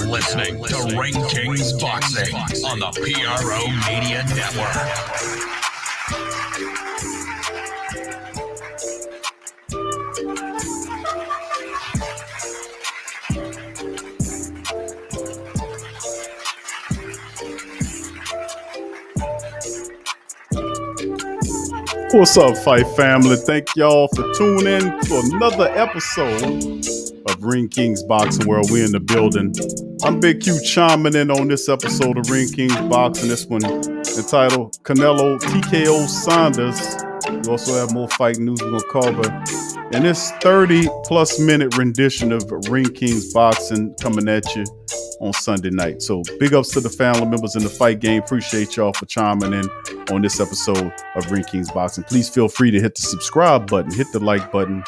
Listening to Ring Kings Boxing on the PRO Media Network. What's up, Fight family? Thank y'all for tuning in to another episode of Ring Kings Boxing World. We're in the building. I'm Big Q chiming in on this episode of Ring Kings Boxing. This one entitled Canelo TKO Saunders. We also have more fight news we're going to cover. And this 30-plus minute rendition of Ring Kings Boxing coming at you on Sunday night. So big ups to the family members in the fight game. Appreciate y'all for chiming in on this episode of Ring Kings Boxing. Please feel free to hit the subscribe button, hit the like button,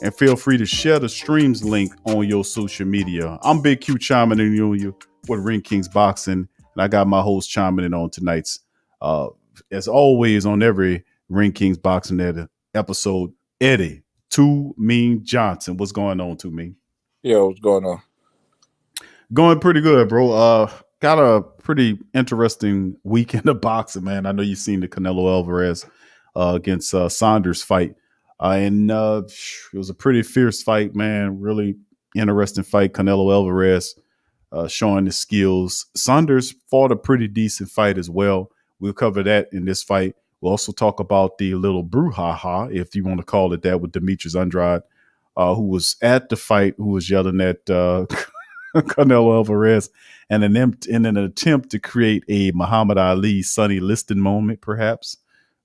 and feel free to share the streams link on your social media. I'm Big Q chiming in on you with Ring Kings Boxing, and I got my host chiming in on tonight's, as always, on every Ring Kings Boxing episode, Eddie Too Mean Johnson. What's going on, Too Mean? Yo, what's going on? Going pretty good, bro. Got a pretty interesting weekend of boxing, man. I know you've seen the Canelo Alvarez against Saunders fight. And it was a pretty fierce fight, man. Really interesting fight. Canelo Alvarez showing his skills. Saunders fought a pretty decent fight as well. We'll cover that in this fight. We'll also talk about the little brouhaha, if you want to call it that, with Demetrius Andrade, who was at the fight, who was yelling at Canelo Alvarez in an attempt to create a Muhammad Ali Sonny Liston moment, perhaps.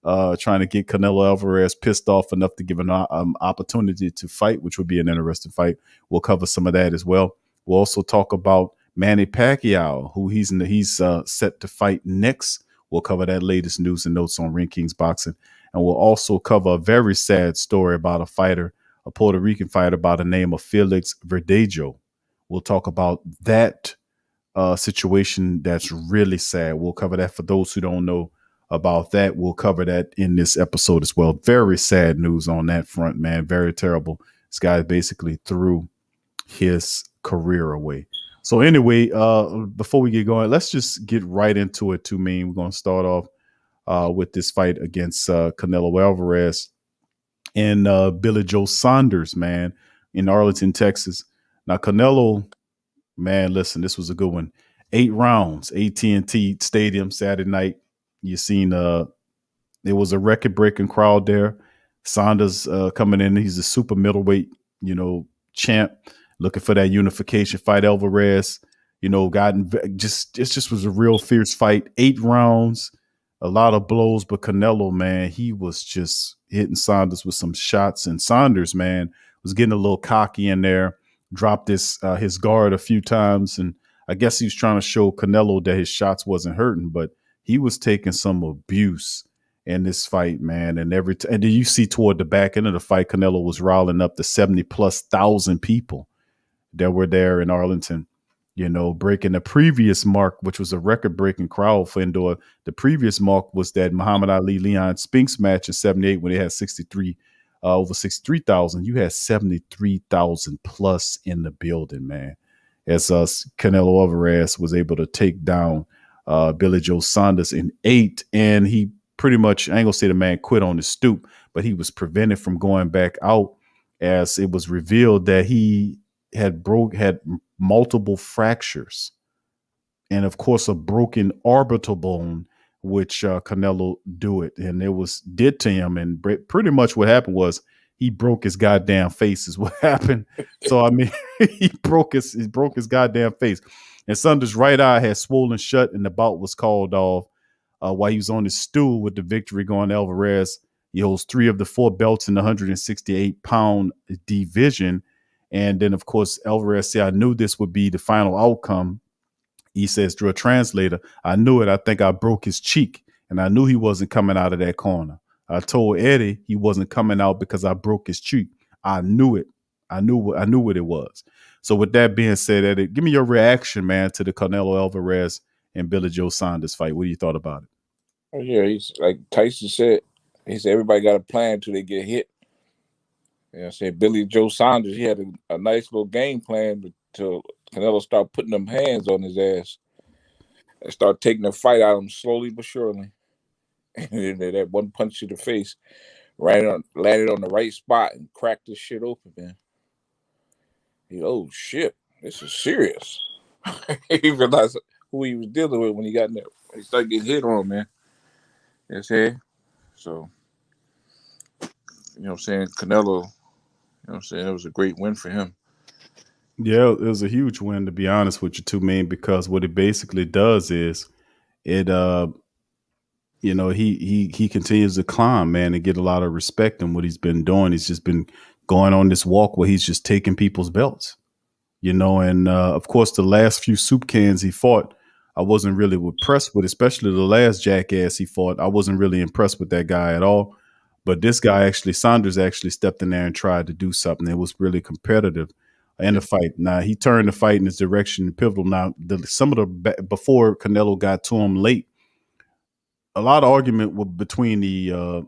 Trying to get Canelo Alvarez pissed off enough to give an opportunity to fight, which would be an interesting fight. We'll cover some of that as well. We'll also talk about Manny Pacquiao, who he's set to fight next. We'll cover that latest news and notes on Ring Kings Boxing. And we'll also cover a very sad story about a Puerto Rican fighter by the name of Felix Verdejo. We'll talk about that situation that's really sad. We'll cover that for those who don't know about that. We'll cover that in this episode as well. Very sad news on that front, man. Very terrible. This guy basically threw his career away. So anyway, before we get going, let's just get right into it, Too Mean. We're going to start off with this fight against Canelo Alvarez and Billy Joe Saunders, man, in Arlington, Texas. Now, Canelo, man, listen, this was a good one. 8 rounds, AT&T Stadium Saturday night. You seen it was a record-breaking crowd there. Saunders coming in, he's a super middleweight, champ, looking for that unification fight. Alvarez, it just was a real fierce fight. 8 rounds, a lot of blows, but Canelo, man, he was just hitting Saunders with some shots, and Saunders, man, was getting a little cocky in there, dropped his guard a few times, and I guess he was trying to show Canelo that his shots wasn't hurting, but he was taking some abuse in this fight, man. And then you see toward the back end of the fight, Canelo was riling up the 70,000+ people that were there in Arlington, breaking the previous mark, which was a record-breaking crowd for indoor. The previous mark was that Muhammad Ali Leon Spinks match in '78 when they had over 63,000. You had 73,000+ in the building, man. As Canelo Alvarez was able to take down Billy Joe Saunders in 8, and he pretty much, I ain't gonna say the man quit on the stoop, but he was prevented from going back out, as it was revealed that he had multiple fractures, and of course a broken orbital bone, which Canelo did to him, and pretty much what happened was he broke his goddamn face is what happened. So I mean, he broke his goddamn face. And Saunders' right eye had swollen shut, and the bout was called off while he was on his stool with the victory going to Alvarez. He holds 3 of the 4 belts in the 168-pound division. And then, of course, Alvarez said, I knew this would be the final outcome. He says, through a translator, I knew it. I think I broke his cheek, and I knew he wasn't coming out of that corner. I told Eddie he wasn't coming out because I broke his cheek. I knew it. I knew what it was. So with that being said, Eddie, give me your reaction, man, to the Canelo Alvarez and Billy Joe Saunders fight. What do you thought about it? Oh, yeah, he's like Tyson said. He said everybody got a plan until they get hit. I said Billy Joe Saunders, he had a nice little game plan until Canelo started putting them hands on his ass and start taking the fight out of him slowly but surely. And then that one punch to the face landed on the right spot and cracked this shit open, man. Oh shit, this is serious. He realized who he was dealing with when he got in there. He started getting hit on, man. You know what I'm saying? So, you know what I'm saying? Canelo, you know what I'm saying? It was a great win for him. Yeah, it was a huge win, to be honest with you, too, man, because what it basically does is it he continues to climb, man, and get a lot of respect in what he's been doing. He's just been going on this walk where he's just taking people's belts, and of course the last few soup cans he fought, I wasn't really impressed with, especially the last jackass he fought. I wasn't really impressed with that guy at all. But this guy Saunders actually stepped in there and tried to do something. It was really competitive in the fight. Now he turned the fight in his direction pivotal. Now some of before Canelo got to him late, a lot of argument between the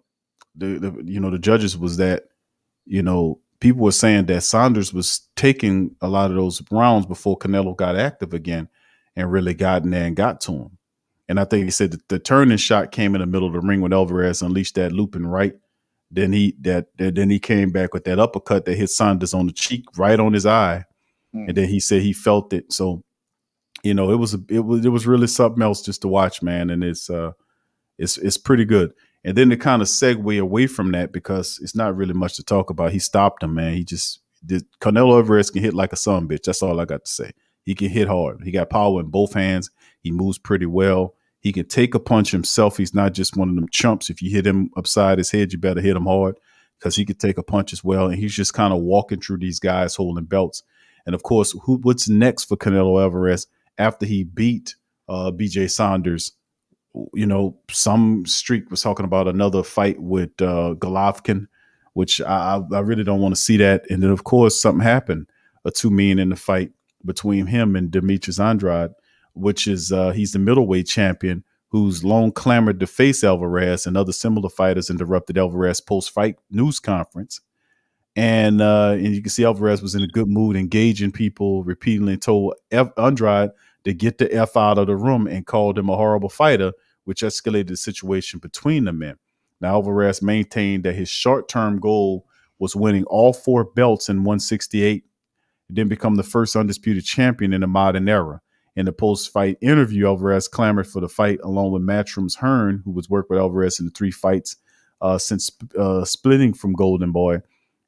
judges was that people were saying that Saunders was taking a lot of those rounds before Canelo got active again and really got in there and got to him. And I think he said that the turning shot came in the middle of the ring when Alvarez unleashed that looping right. Then he came back with that uppercut that hit Saunders on the cheek, right on his eye, and then he said he felt it. So, it was really something else just to watch, man. And it's pretty good. And then to kind of segue away from that, because it's not really much to talk about. He stopped him, man. He just did. Canelo Alvarez can hit like a son bitch. That's all I got to say. He can hit hard. He got power in both hands. He moves pretty well. He can take a punch himself. He's not just one of them chumps. If you hit him upside his head, you better hit him hard, because he could take a punch as well. And he's just kind of walking through these guys holding belts. And of course, what's next for Canelo Alvarez after he beat BJ Saunders? Some streak was talking about another fight with Golovkin, which I really don't want to see that. And then, of course, something happened, a two-man in the fight between him and Demetrius Andrade, which is he's the middleweight champion who's long clamored to face Alvarez, and other similar fighters interrupted Alvarez post-fight news conference. And you can see Alvarez was in a good mood, engaging people, repeatedly told Andrade to get the F out of the room and called him a horrible fighter, which escalated the situation between the men. Now, Alvarez maintained that his short-term goal was winning all 4 belts in 168, and then become the first undisputed champion in the modern era. In the post-fight interview, Alvarez clamored for the fight along with Matchroom's Hearn, who was worked with Alvarez in the 3 fights since splitting from Golden Boy.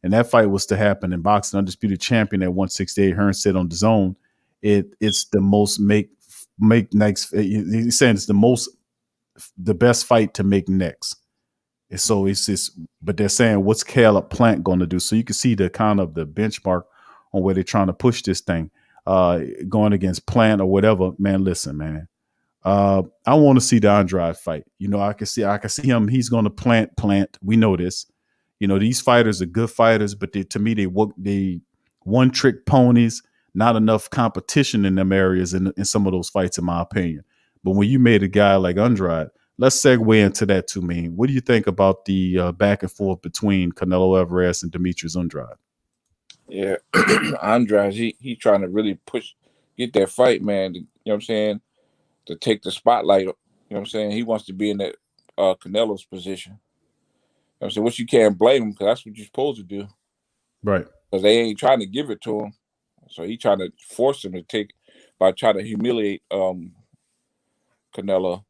And that fight was to happen in boxing. Undisputed champion at 168, Hearn said on DAZN, it's the most make next. He's saying it's the best fight to make next. And so it's just, but they're saying, what's Caleb Plant going to do? So you can see the kind of the benchmark on where they're trying to push this thing, going against Plant or whatever. Man, listen, man. I want to see the Andrade fight. I can see him. He's going to plant. We know this. These fighters are good fighters, but to me, they one trick ponies, not enough competition in them areas in some of those fights, in my opinion. But when you made a guy like Andrade, let's segue into that too, man. What do you think about the back and forth between Canelo Alvarez and Demetrius Andrade? Yeah, Andrade, he trying to really get that fight, man. You know what I'm saying? To take the spotlight. You know what I'm saying? He wants to be in that Canelo's position. I'm saying, which you can't blame him, because that's what you're supposed to do. Right. Because they ain't trying to give it to him. So he trying to force him to take, by trying to humiliate Canelo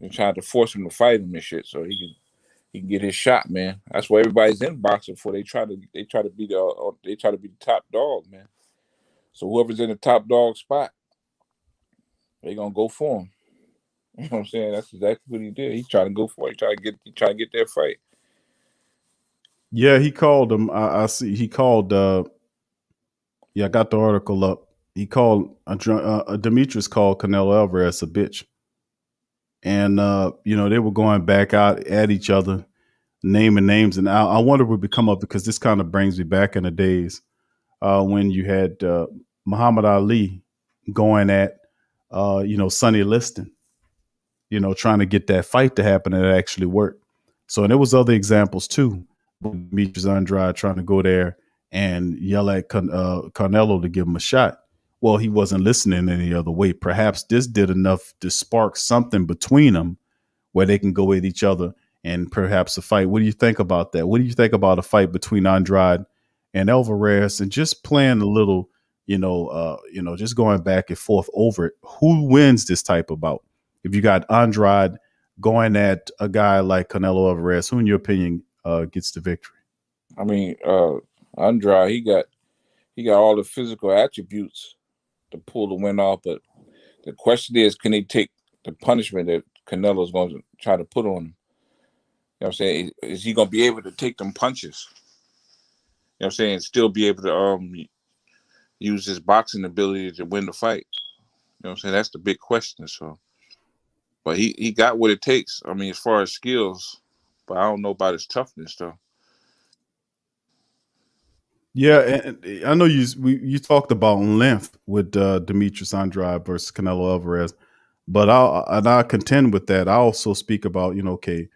and trying to force him to fight him and shit, so he can get his shot, man. That's why everybody's in boxing for. They try to be the top dog, man. So whoever's in the top dog spot, they gonna go for him. You know what I'm saying? That's exactly what he did. He's trying to go for it. He trying to get that fight. Yeah, he called him. I see. He called. Yeah, I got the article up. He called Demetrius called Canelo Alvarez a bitch, and they were going back out at each other. naming names, and I wonder what would come up because this kind of brings me back in the days when you had Muhammad Ali going at Sonny Liston, trying to get that fight to happen and it actually worked. So, and there was other examples too. Demetrius Andrade trying to go there and yell at Canelo to give him a shot. Well, he wasn't listening any other way. Perhaps this did enough to spark something between them where they can go at each other and perhaps a fight. What do you think about that? What do you think about a fight between Andrade and Alvarez and just playing a little, just going back and forth over it? Who wins this type of bout? If you got Andrade going at a guy like Canelo Alvarez, who in your opinion gets the victory? I mean, Andrade, he got all the physical attributes to pull the win off, but the question is, can he take the punishment that Canelo's going to try to put on him? You know what I'm saying? Is he going to be able to take them punches? You know what I'm saying? Still be able to use his boxing ability to win the fight. You know what I'm saying? That's the big question. So, but he got what it takes. I mean, as far as skills, but I don't know about his toughness though. Yeah, and I know you talked about length with Demetrius Andrade versus Canelo Alvarez, but I contend with that. I also speak about okay,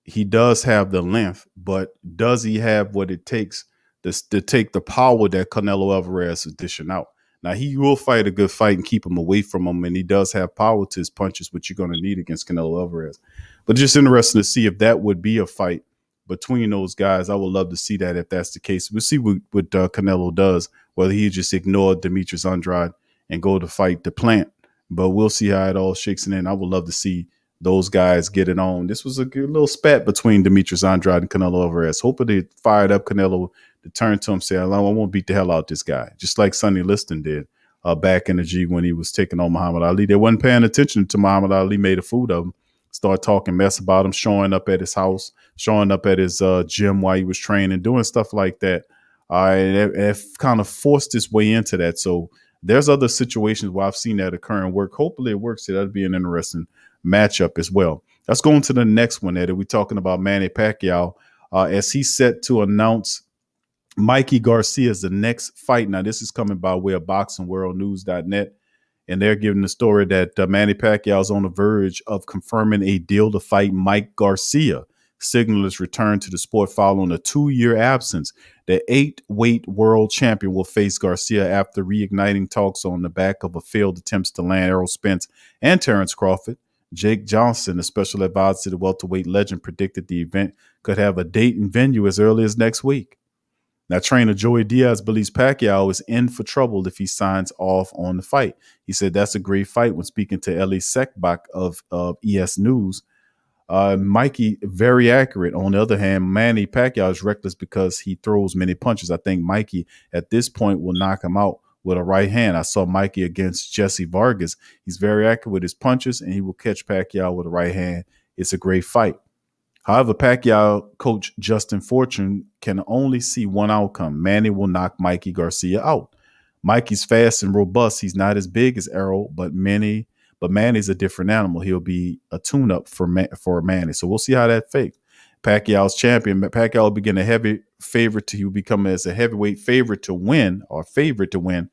he does have the length, but does he have what it takes to take the power that Canelo Alvarez is dishing out? Now he will fight a good fight and keep him away from him, and he does have power to his punches, which you're going to need against Canelo Alvarez. But just interesting to see if that would be a fight between those guys. I would love to see that if that's the case. We'll see what Canelo does, whether he just ignored Demetrius Andrade and go to fight the plant. But we'll see how it all shakes in. I would love to see those guys get it on. This was a good little spat between Demetrius Andrade and Canelo Alvarez. Hoping they fired up Canelo to turn to him, say, I want to beat the hell out this guy, just like Sonny Liston did back in the G when he was taking on Muhammad Ali. They wasn't paying attention to Muhammad Ali, made a fool of him, started talking mess about him, showing up at his house, showing up at his gym while he was training, doing stuff like that. It kind of forced its way into that. So there's other situations where I've seen that occur and work. Hopefully it works. So that'd be an interesting matchup as well. Let's go into the next one, Eddie. We're talking about Manny Pacquiao as he's set to announce Mikey Garcia's the next fight. Now, this is coming by way of BoxingWorldNews.net, and they're giving the story that Manny Pacquiao is on the verge of confirming a deal to fight Mike Garcia, signaling his return to the sport following a 2-year absence. The 8-weight world champion will face Garcia after reigniting talks on the back of a failed attempts to land Errol Spence and Terrence Crawford. Jake Johnson, a special advisor to the welterweight legend, predicted the event could have a date and venue as early as next week. Now, trainer Joey Diaz believes Pacquiao is in for trouble if he signs off on the fight. He said that's a great fight when speaking to Eli Sekbach of ES News. Mikey, very accurate. On the other hand, Manny Pacquiao is reckless because he throws many punches. I think Mikey at this point will knock him out with a right hand. I saw Mikey against Jesse Vargas. He's very accurate with his punches, and he will catch Pacquiao with a right hand. It's a great fight. However, Pacquiao coach Justin Fortune can only see one outcome. Manny will knock Mikey Garcia out. Mikey's fast and robust. He's not as big as Errol, but Manny's a different animal. He'll be a tune-up for Manny. So we'll see how that fakes. Pacquiao's champion. Pacquiao will begin a heavy favorite. He will become as a heavyweight favorite to win. It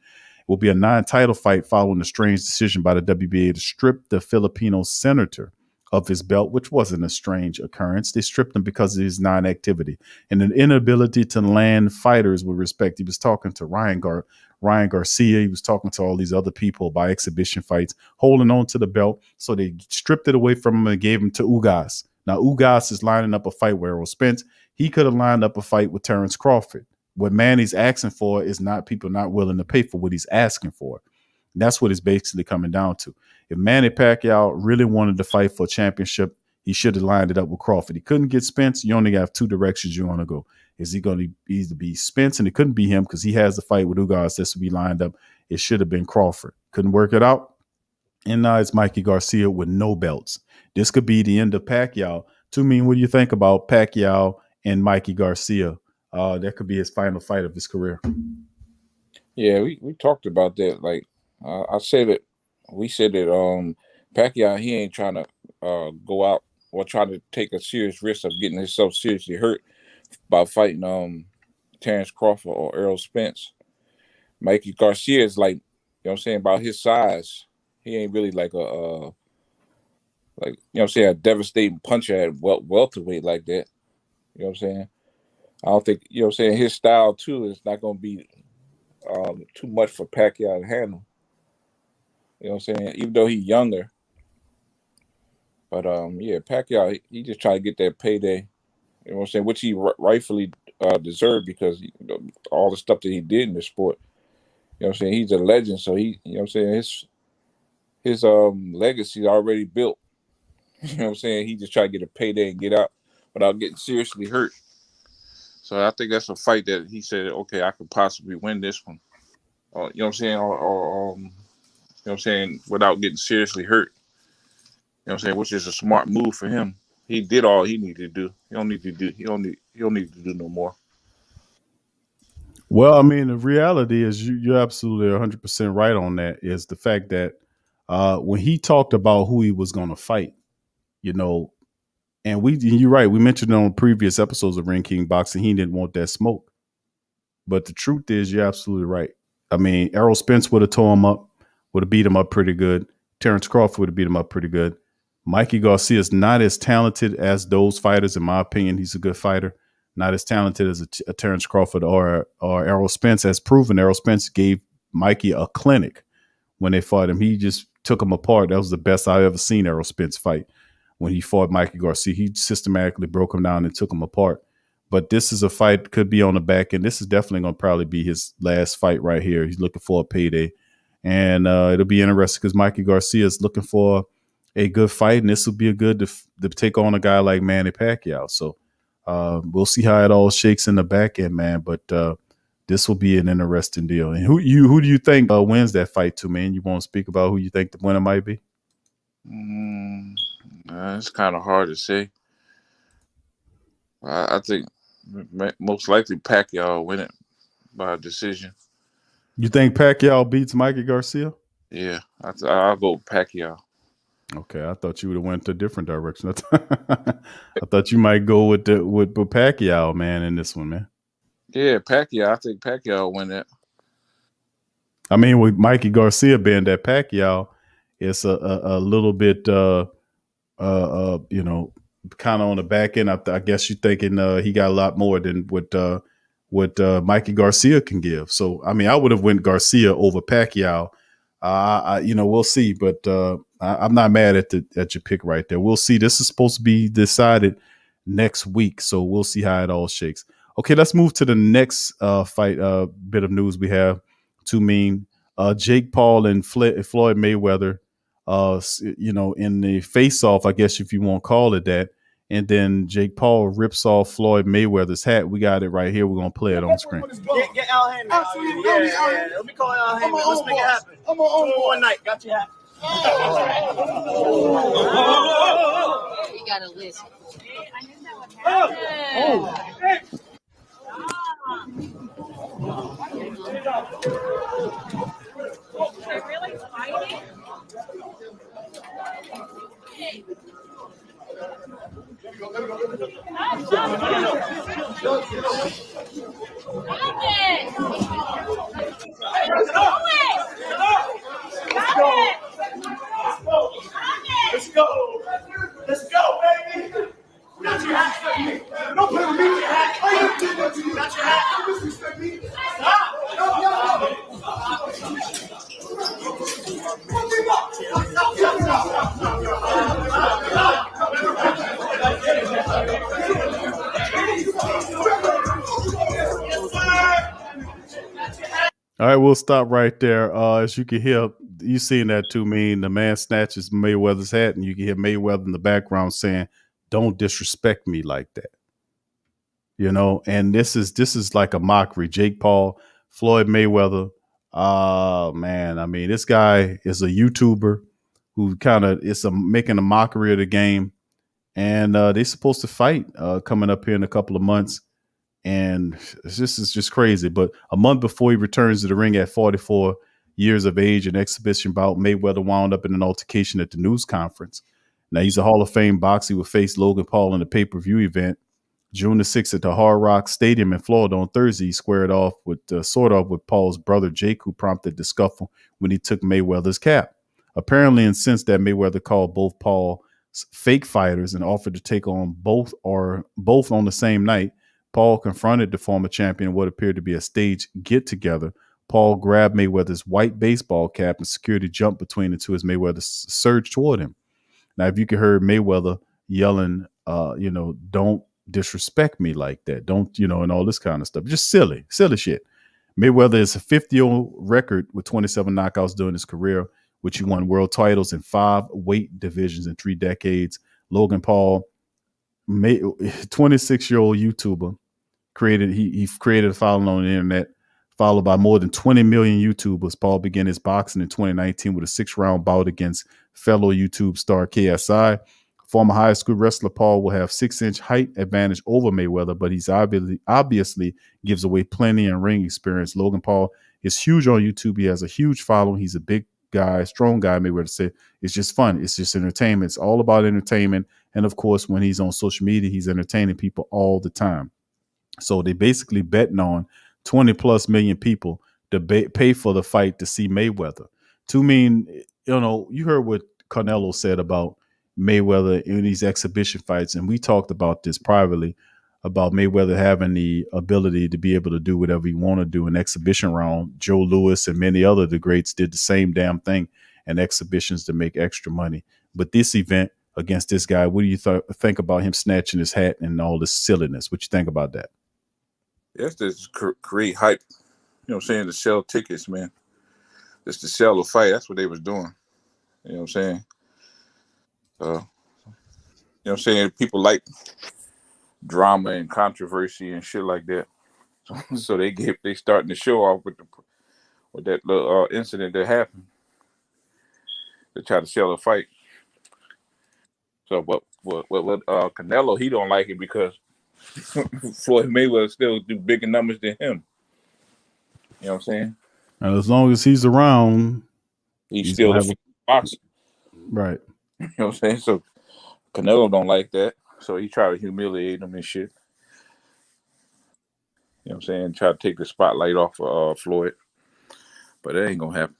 will be a non-title fight following a strange decision by the WBA to strip the Filipino senator of his belt, which wasn't a strange occurrence. They stripped him because of his non-activity and an inability to land fighters with respect. He was talking to Ryan Garcia. He was talking to all these other people by exhibition fights, holding on to the belt. So they stripped it away from him and gave him to Ugas. Now, Ugas is lining up a fight with Errol Spence. He could have lined up a fight with Terrence Crawford. What Manny's asking for is not people not willing to pay for what he's asking for. And that's what it's basically coming down to. If Manny Pacquiao really wanted to fight for a championship, he should have lined it up with Crawford. He couldn't get Spence. You only have two directions you want to go. Is he going to either be Spence, and it couldn't be him because he has the fight with Ugas that's to be lined up. It should have been Crawford. Couldn't work it out. And now it's Mikey Garcia with no belts. This could be the end of Pacquiao. To me, what do you think about Pacquiao and Mikey Garcia? That could be his final fight of his career. Yeah, we talked about that. Like we said that Pacquiao, he ain't trying to go out or try to take a serious risk of getting himself seriously hurt by fighting Terrence Crawford or Errol Spence. Mikey Garcia is like, you know what I'm saying, about his size. He ain't really like like, you know what I'm saying, a devastating puncher at welterweight like that. You know what I'm saying? I don't think, you know what I'm saying, his style too is not going to be too much for Pacquiao to handle. You know what I'm saying? Even though he's younger. But yeah, Pacquiao, he just trying to get that payday. You know what I'm saying? Which he rightfully deserved because all the stuff that he did in the sport. You know what I'm saying? He's a legend, so he, you know what I'm saying, his legacy is already built. You know what I'm saying? He just try to get a payday and get out without getting seriously hurt. So I think that's a fight that he said, okay, I could possibly win this one. You know what I'm saying? Or you know what I'm saying, without getting seriously hurt. You know what I'm saying? Which is a smart move for him. He did all he needed to do. He don't need to do no more. Well, I mean, the reality is you're absolutely 100% right on that. Is the fact that when he talked about who he was going to fight, you know, and you're right. We mentioned on previous episodes of Ring King Boxing, he didn't want that smoke. But the truth is, you're absolutely right. I mean, Errol Spence would have tore him up, would have beat him up pretty good. Terrence Crawford would have beat him up pretty good. Mikey Garcia is not as talented as those fighters, in my opinion. He's a good fighter. Not as talented as a Terrence Crawford or Errol Spence. As proven, Errol Spence gave Mikey a clinic when they fought him. He just took him apart. That was the best I've ever seen Errol Spence fight. When he fought Mikey Garcia, he systematically broke him down and took him apart. But this is a fight, could be on the back end. This is definitely going to probably be his last fight right here. He's looking for a payday. And it'll be interesting because Mikey Garcia is looking for a good fight, and this will be a good to take on a guy like Manny Pacquiao. So we'll see how it all shakes in the back end, man. But this will be an interesting deal. And who do you think wins that fight too, man? You want to speak about who you think the winner might be? It's kind of hard to say. I think most likely Pacquiao will win it by decision. You think Pacquiao beats Mikey Garcia? Yeah, I'll go with Pacquiao. Okay, I thought you would have went to a different direction. I thought you might go with Pacquiao, man, in this one, man. Yeah, Pacquiao. I think Pacquiao will win that. I mean, with Mikey Garcia being that Pacquiao, it's a little bit, you know, kind of on the back end. I guess you're thinking he got a lot more than what Mikey Garcia can give. So, I mean, I would have went Garcia over Pacquiao. You know, we'll see, but I'm not mad at your pick right there. We'll see. This is supposed to be decided next week, so we'll see how it all shakes. Okay, let's move to the next fight bit of news we have. Jake Paul and Floyd Mayweather. You know, in the face-off, I guess if you want to call it that. And then Jake Paul rips off Floyd Mayweather's hat. We got it right here. We're going to play it on screen. Get Al Hammond. Yeah. Let me call Al Hammond. Let's make it happen. I'm on one night. Got you happy. You got to listen. I knew that would happen. They're really fighting? Let's go, baby. Got your hat. Don't put me in your hat. Got your hat. Don't disrespect me. Stop. All right, we'll stop right there. As you can hear, you seen that too, mean the man snatches Mayweather's hat, and you can hear Mayweather in the background saying, "Don't disrespect me like that." You know, and this is like a mockery. Jake Paul, Floyd Mayweather. Man, I mean, this guy is a YouTuber who kind of making a mockery of the game, and they're supposed to fight coming up here in a couple of months. And this is just crazy. But a month before he returns to the ring at 44 years of age, an exhibition bout, Mayweather wound up in an altercation at the news conference. Now, he's a Hall of Fame boxer. He will face Logan Paul in the pay-per-view event June the 6th at the Hard Rock Stadium in Florida. On Thursday, he squared off with Paul's brother Jake, who prompted the scuffle when he took Mayweather's cap. Apparently, incensed that Mayweather called both Paul fake fighters and offered to take on both on the same night, Paul confronted the former champion in what appeared to be a staged get-together. Paul grabbed Mayweather's white baseball cap and security jumped between the two as Mayweather surged toward him. Now, if you could hear Mayweather yelling, don't disrespect me like that. Don't, and all this kind of stuff. Just silly shit. Mayweather is a 50-year-old record with 27 knockouts during his career, which he won world titles in 5 weight divisions in 3 decades. Logan Paul, 26-year-old YouTuber, he created a following on the internet, followed by more than 20 million YouTubers. Paul began his boxing in 2019 with a 6-round bout against fellow YouTube star KSI. Former high school wrestler Paul will have 6-inch height advantage over Mayweather, but he's obviously gives away plenty in ring experience. Logan Paul is huge on YouTube. He has a huge following. He's a big guy, strong guy. Mayweather said it's just fun. It's just entertainment. It's all about entertainment. And of course, when he's on social media, he's entertaining people all the time. So they basically betting on 20 plus million people to pay for the fight to see Mayweather. You heard what Canelo said about Mayweather in these exhibition fights, and we talked about this privately about Mayweather having the ability to be able to do whatever he want to do in exhibition round. Joe Louis and many other the greats did the same damn thing in exhibitions to make extra money. But this event against this guy, what do you think about him snatching his hat and all this silliness? What you think about that? That's just create hype. You know what I'm saying? To sell tickets, man. Just to sell the fight. That's what they was doing. You know what I'm saying? You know what I'm saying? People like drama and controversy and shit like that. So they starting the show off with that little incident that happened. They try to sell a fight. So what Canelo, he don't like it because Floyd Mayweather still do bigger numbers than him. You know what I'm saying? And as long as he's around, he's still a boxer. Right. You know what I'm saying? So Canelo don't like that. So he try to humiliate him and shit. You know what I'm saying? Try to take the spotlight off of Floyd. But it ain't gonna happen.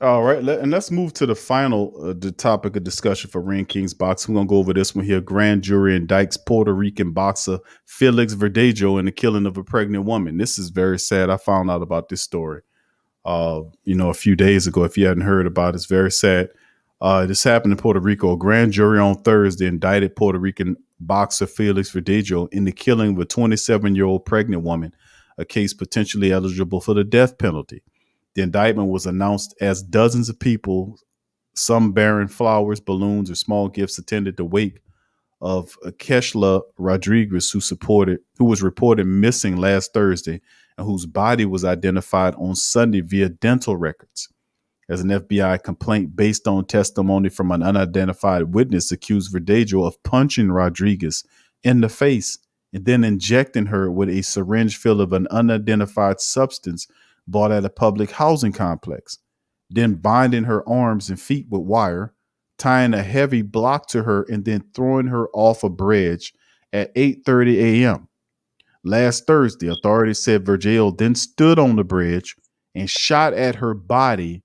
All right, let's move to the final the topic of discussion for Ring Kings Boxing. We're going to go over this one here. Grand jury indicts Puerto Rican boxer Felix Verdejo in the killing of a pregnant woman. This is very sad. I found out about this story, a few days ago. If you hadn't heard about it, it's very sad. This happened in Puerto Rico. A grand jury on Thursday indicted Puerto Rican boxer Felix Verdejo in the killing of a 27-year-old pregnant woman, a case potentially eligible for the death penalty. The indictment was announced as dozens of people, some bearing flowers, balloons, or small gifts, attended the wake of Keshla Rodriguez, who was reported missing last Thursday and whose body was identified on Sunday via dental records. As an FBI complaint based on testimony from an unidentified witness accused Verdejo of punching Rodriguez in the face and then injecting her with a syringe filled of an unidentified substance bought at a public housing complex, then binding her arms and feet with wire, tying a heavy block to her, and then throwing her off a bridge at 8:30 a.m. Last Thursday, authorities said Verdejo then stood on the bridge and shot at her body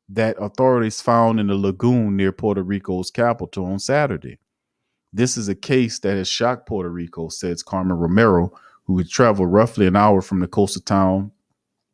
that authorities found in the lagoon near Puerto Rico's capital on Saturday. This is a case that has shocked Puerto Rico, says Carmen Romero, who had traveled roughly an hour from the coastal town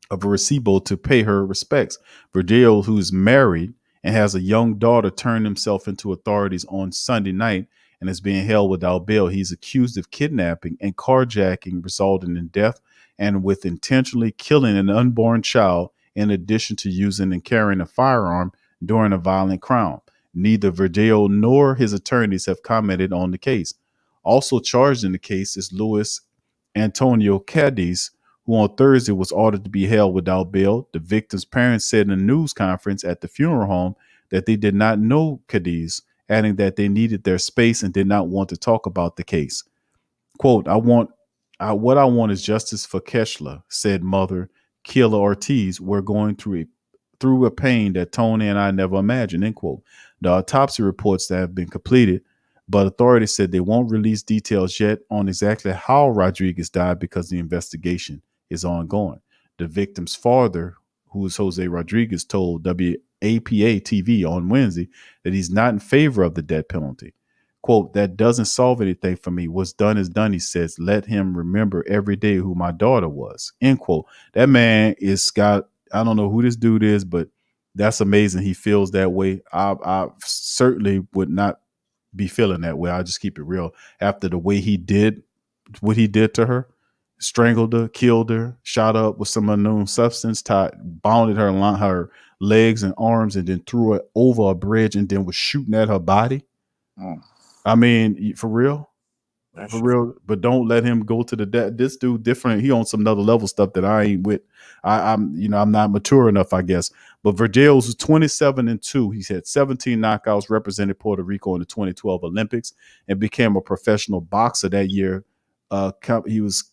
of Arecibo to pay her respects. Verdejo, who is married and has a young daughter, turned himself into authorities on Sunday night and is being held without bail. He's accused of kidnapping and carjacking, resulting in death, and with intentionally killing an unborn child, in addition to using and carrying a firearm during a violent crime. Neither Verdejo nor his attorneys have commented on the case. Also charged in the case is Luis Antonio Cadiz, who on Thursday was ordered to be held without bail. The victim's parents said in a news conference at the funeral home that they did not know Cadiz, adding that they needed their space and did not want to talk about the case. Quote, what I want is justice for Keshla, said mother Keila Ortiz. We're going through through a pain that Tony and I never imagined, end quote. The autopsy reports that have been completed, but authorities said they won't release details yet on exactly how Rodriguez died because the investigation is ongoing. The victim's father, who is Jose Rodriguez, told WAPA TV on Wednesday that he's not in favor of the death penalty. Quote, that doesn't solve anything for me. What's done is done, he says. Let him remember every day who my daughter was. End quote. That man is got, I don't know who this dude is, but that's amazing. He feels that way. I certainly would not be feeling that way. I'll just keep it real. After the way he did what he did to her, strangled her, killed her, shot her up with some unknown substance, bounded her along her legs and arms, and then threw her over a bridge and then was shooting at her body. I mean, for real? For real, but don't let him go to the death. This dude different. He on some other level stuff that I ain't with. I'm not mature enough, I guess. But Verdeos was 27-2. He's had 17 knockouts, represented Puerto Rico in the 2012 Olympics, and became a professional boxer that year. He was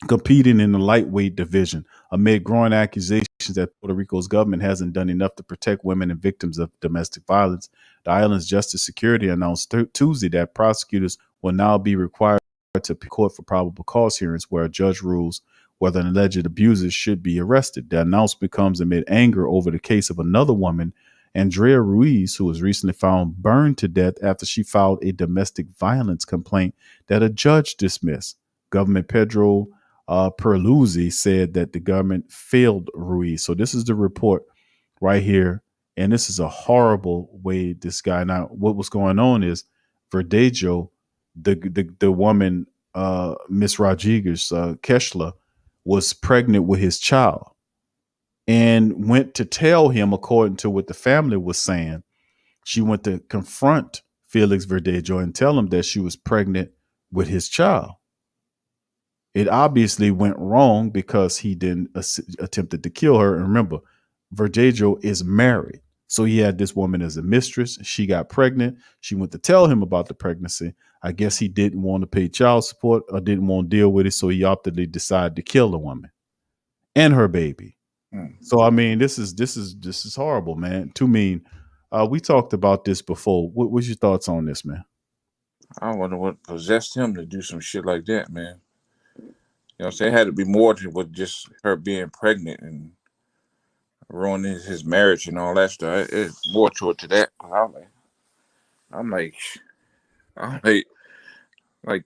competing in the lightweight division amid growing accusations that Puerto Rico's government hasn't done enough to protect women and victims of domestic violence. The island's Justice Security announced Tuesday that prosecutors will now be required to court for probable cause hearings where a judge rules whether an alleged abuser should be arrested. The announcement comes amid anger over the case of another woman, Andrea Ruiz, who was recently found burned to death after she filed a domestic violence complaint that a judge dismissed. Government Pedro Perluzzi said that the government failed Ruiz. So this is the report right here. And this is a horrible way this guy. Now, what was going on is Verdejo, the woman, Miss Rodriguez, Keshla, was pregnant with his child and went to tell him, according to what the family was saying, she went to confront Felix Verdejo and tell him that she was pregnant with his child. It obviously went wrong because he didn't attempted to kill her. And remember, Verdejo is married. So he had this woman as a mistress. She got pregnant. She went to tell him about the pregnancy. I guess he didn't want to pay child support or didn't want to deal with it. So he opted to decide to kill the woman and her baby. So, I mean, this is horrible, man. Too mean. We talked about this before. What's your thoughts on this, man? I wonder what possessed him to do some shit like that, man. You know what I'm saying? It had to be more than with just her being pregnant and ruining his marriage and all that stuff. It's more to that. I'm like,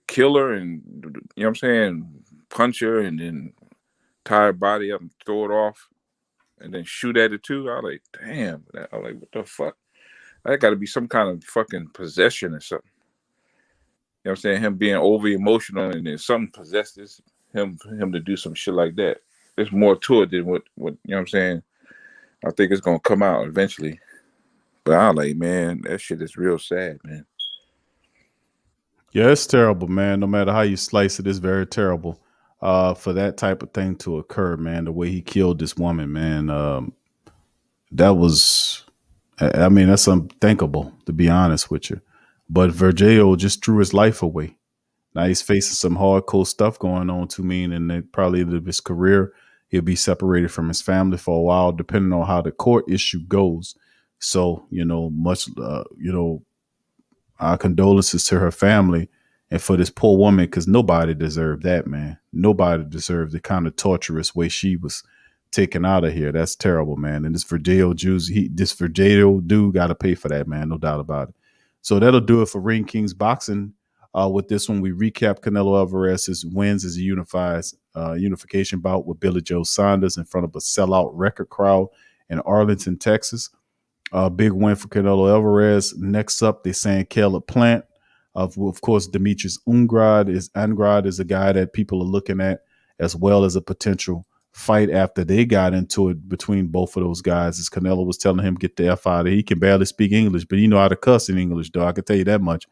kill her and, you know what I'm saying, punch her and then tie her body up and throw it off and then shoot at it too. I'm like, damn. I'm like, what the fuck? That got to be some kind of fucking possession or something. You know what I'm saying? Him being over emotional and then something possesses him to do some shit like that. There's more to it than what you know what I'm saying? I think it's gonna come out eventually. But I'm like, man, that shit is real sad, man. Yeah, it's terrible, man. No matter how you slice it, it's very terrible. For that type of thing to occur, man, the way he killed this woman, man, that was, I mean, that's unthinkable, to be honest with you. But Verdejo just threw his life away. Now he's facing some hardcore stuff going on to me, and then probably of his career, he'll be separated from his family for a while, depending on how the court issue goes. So, our condolences to her family and for this poor woman, because nobody deserved that, man. Nobody deserved the kind of torturous way she was taken out of here. That's terrible, man. And this Verdejo dude got to pay for that, man. No doubt about it. So that'll do it for Ring Kings Boxing. With this one, we recap Canelo Alvarez's wins as a unification bout with Billy Joe Saunders in front of a sellout record crowd in Arlington, Texas. Big win for Canelo Alvarez. Next up, they're saying Caleb Plant. Of course, Demetrius Andrade is a guy that people are looking at as well as a potential fight after they got into it between both of those guys. As Canelo was telling him, get the F out of here. He can barely speak English, but he know how to cuss in English, though. I can tell you that much.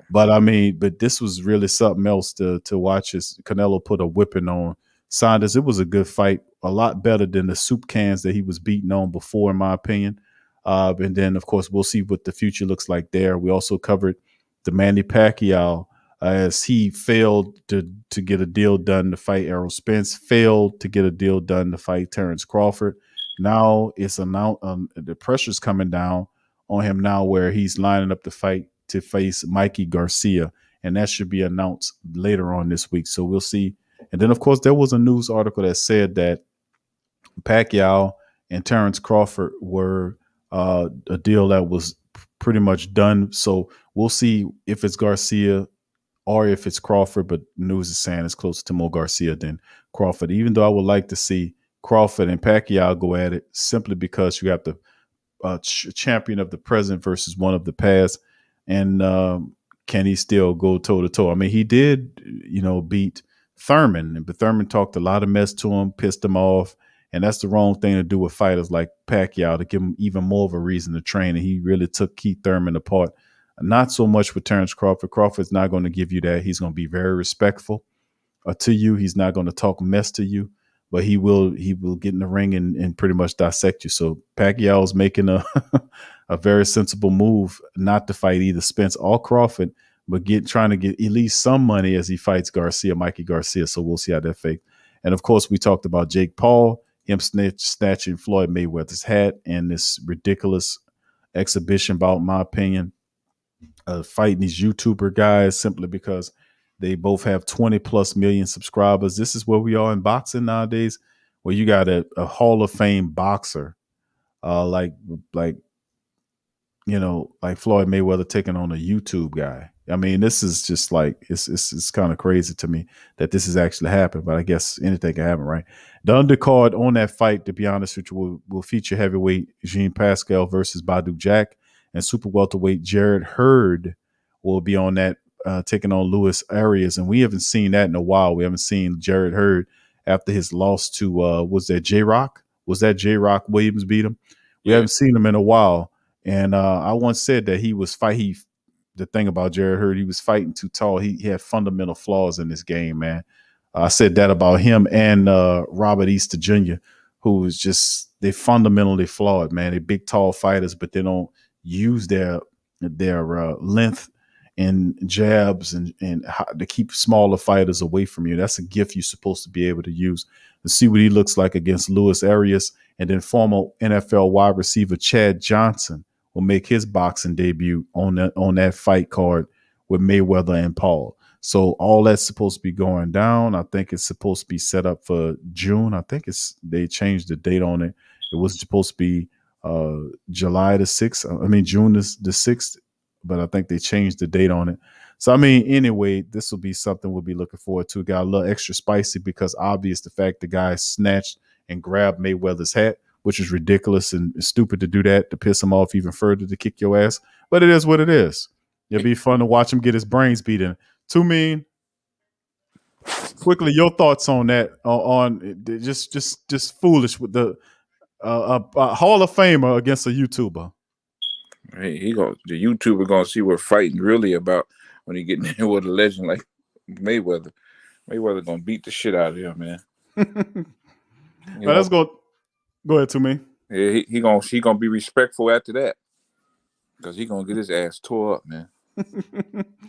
But I mean, this was really something else to watch as Canelo put a whipping on Saunders. It was a good fight, a lot better than the soup cans that he was beating on before, in my opinion. And then, of course, we'll see what the future looks like there. We also covered the Manny Pacquiao as he failed to get a deal done to fight Errol Spence, failed to get a deal done to fight Terrence Crawford. Now it's announced. The pressure's coming down on him now, where he's lining up the fight to face Mikey Garcia, and that should be announced later on this week. So we'll see. And then, of course, there was a news article that said that Pacquiao and Terrence Crawford were a deal that was pretty much done. So we'll see if it's Garcia or if it's Crawford, but news is saying it's closer to Mo Garcia than Crawford. Even though I would like to see Crawford and Pacquiao go at it, simply because you have the champion of the present versus one of the past, and can he still go toe to toe? I mean, he did, beat Thurman, but Thurman talked a lot of mess to him, pissed him off, and that's the wrong thing to do with fighters like Pacquiao, to give him even more of a reason to train. And he really took Keith Thurman apart. Not so much with Terrence Crawford. Crawford's not going to give you that. He's going to be very respectful to you. He's not going to talk mess to you, but he will get in the ring and pretty much dissect you. So Pacquiao's making a a very sensible move not to fight either Spence or Crawford, but trying to get at least some money as he fights Mikey Garcia. So we'll see how that fake. And of course, we talked about Jake Paul, him snatching Floyd Mayweather's hat, and this ridiculous exhibition bout, in my opinion, fighting these YouTuber guys simply because they both have 20 plus million subscribers. This is where we are in boxing nowadays, where you got a Hall of Fame boxer, like Floyd Mayweather taking on a YouTube guy. I mean, this is just like it's kind of crazy to me that this has actually happened. But I guess anything can happen, right? The undercard on that fight, to be honest with you, will feature heavyweight Jean Pascal versus Badu Jack, and super welterweight Jared Hurd will be on that, taking on Luis Arias. And we haven't seen that in a while. We haven't seen Jared Hurd after his loss to was that J-Rock? Was that J-Rock Williams beat him? We haven't seen him in a while. And I once said that the thing about Jared Hurd, he was fighting too tall. He had fundamental flaws in this game, man. I said that about him and Robert Easter Jr., who was they fundamentally flawed, man. They're big, tall fighters, but they don't use their length and jabs and how to keep smaller fighters away from you. That's a gift you're supposed to be able to use. And see what he looks like against Luis Arias. And then former NFL wide receiver Chad Johnson will make his boxing debut on that fight card with Mayweather and Paul. So all that's supposed to be going down. I think it's supposed to be set up for June. I think they changed the date on it. It was supposed to be July the 6th. I mean, June the 6th, but I think they changed the date on it. So, I mean, anyway, this will be something we'll be looking forward to. It got a little extra spicy because obvious the fact the guy snatched and grabbed Mayweather's hat, which is ridiculous and stupid to do that, to piss him off even further, to kick your ass. But it is what it is. It'll be fun to watch him get his brains beaten. Too mean. Quickly, your thoughts on that? On just foolish with the Hall of Famer against a YouTuber. Hey, the YouTuber gonna see what fighting really about when he get in with a legend like Mayweather. Mayweather gonna beat the shit out of him, man. Let's go. Go ahead, to me. Yeah, he gonna be respectful after that, because he gonna get his ass tore up, man.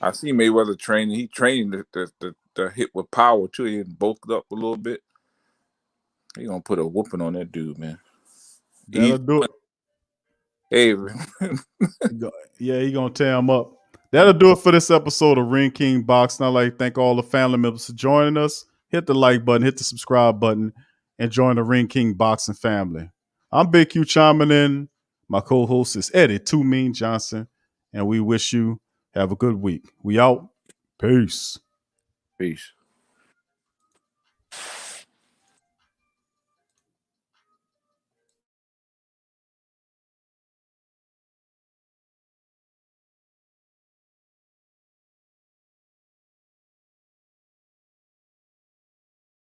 I see Mayweather training. He training the hit with power too. He bulked up a little bit. He gonna put a whooping on that dude, man. That'll do it. Hey, yeah, he gonna tear him up. That'll do it for this episode of Ring King Boxing. I'd like to thank all the family members for joining us. Hit the like button, hit the subscribe button, and join the Ring King Boxing family. I'm Big Q chiming in. My co-host is Eddie Too Mean Johnson, and we wish you have a good week. We out. Peace. Peace.